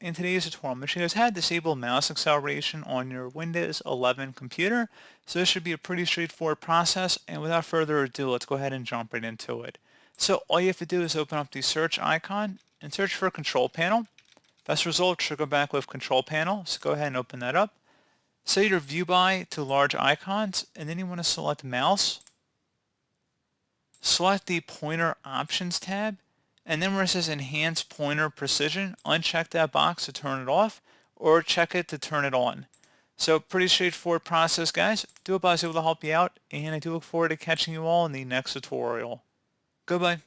in today's tutorial, I'm going to show you guys how to disable mouse acceleration on your Windows 11 computer. So this should be a pretty straightforward process, and without further ado, let's go ahead and jump right into it. So all you have to do is open up the search icon and search for Control Panel. Best result should go back with Control Panel, so go ahead and open that up. Set your view by to large icons, and then you want to select Mouse. Select the Pointer Options tab, and then where it says Enhance Pointer Precision, uncheck that box to turn it off, or check it to turn it on. So pretty straightforward process, guys. Do hope I was able to help you out, and I do look forward to catching you all in the next tutorial. Goodbye.